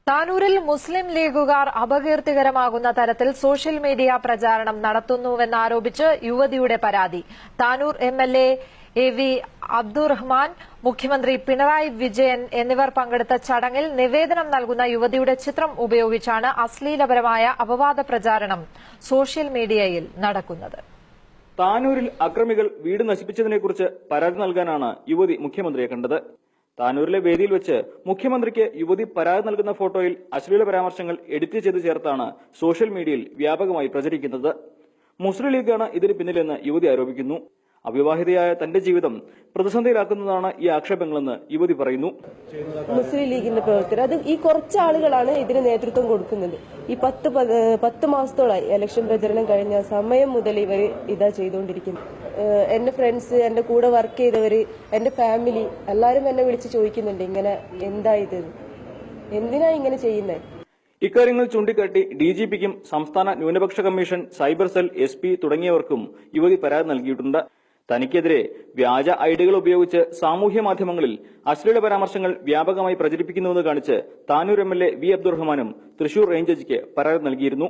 താനൂരിൽ മുസ്ലിം ലീഗുകാർ അപകീർത്തികരമാകുന്ന തരത്തിൽ social media പ്രചാരണം നടത്തുന്നുവെന്നാരോപിച്ച് യുവതിയുടെ പരാതി. താനൂർ എംഎൽഎ AV അബ്ദുറഹ്മാൻ, മുഖ്യമന്ത്രി പിണറായി വിജയൻ എന്നിവർ പങ്കെടുത്ത ചടങ്ങിൽ നിവേദനം നൽകുന്ന യുവതിയുടെ ചിത്രം ഉപയോഗിച്ചാണ് അശ്ലീലപരമായ അപവാദ പ്രചാരണം സോഷ്യൽ മീഡിയയിൽ നടക്കുന്നത്. താനൂരിൽ അക്രമികൾ വീട് നശിപ്പിച്ചതിനെക്കുറിച്ച് പരാതി നൽകാനാണ് യുവതി മുഖ്യമന്ത്രിയെ കണ്ടത്. താനൂരിലെ വേദിയിൽ വെച്ച് മുഖ്യമന്ത്രിക്ക് യുവതി പരാതി നൽകുന്ന ഫോട്ടോയിൽ അശ്ലീല പരാമർശങ്ങൾ എഡിറ്റ് ചെയ്ത് ചേർത്താണ് സോഷ്യൽ മീഡിയയിൽ വ്യാപകമായി പ്രചരിക്കുന്നത്. മുസ്ലിം ലീഗാണ് ഇതിന് പിന്നിലെന്ന് യുവതി ആരോപിക്കുന്നു. അവിവാഹിതയായ തന്റെ ജീവിതം പ്രതിസന്ധിയിലാക്കുന്നതാണ് ഈ ആക്ഷേപങ്ങളെന്ന് യുവതി പറയുന്നു. മുസ്ലിം ലീഗിന്റെ പ്രവർത്തകർ അത് ഈ കുറച്ച് ആളുകളാണ് ഇതിന് നേതൃത്വം കൊടുക്കുന്നത്. ഈ 10 മാസത്തോളായി ഇലക്ഷൻ പ്രചരണം കഴിഞ്ഞ സമയം മുതൽ ഇവർ ഇതാ ചെയ്തുകൊണ്ടിരിക്കുന്നത്. എന്റെ ഫ്രണ്ട്സ്, എന്റെ കൂടെ വർക്ക് ചെയ്തവര്, എന്റെ ഫാമിലി എല്ലാരും എന്നെ വിളിച്ച് ചോദിക്കുന്നുണ്ട്, ഇങ്ങനെ എന്താ ഇത്, എന്തിനാ ഇങ്ങനെ ചെയ്യുന്നത്. ഇക്കാര്യങ്ങൾ ചൂണ്ടിക്കാട്ടി DGPക്കും സംസ്ഥാന ന്യൂനപക്ഷ കമ്മീഷൻ, സൈബർ സെൽ, SP തുടങ്ങിയവർക്കും യുവതി പരാതി നൽകിയിട്ടുണ്ട്. തനിക്കെതിരെ വ്യാജ ഐഡികൾ ഉപയോഗിച്ച് സാമൂഹ്യ മാധ്യമങ്ങളിൽ അശ്ലീല പരാമർശങ്ങൾ വ്യാപകമായി പ്രചരിപ്പിക്കുന്നുവെന്ന് കാണിച്ച് താനൂർ MLA V അബ്ദുറഹ്മാനും തൃശൂർ റേഞ്ച് ജഡ്ജിക്ക് പരാതി നൽകിയിരുന്നു.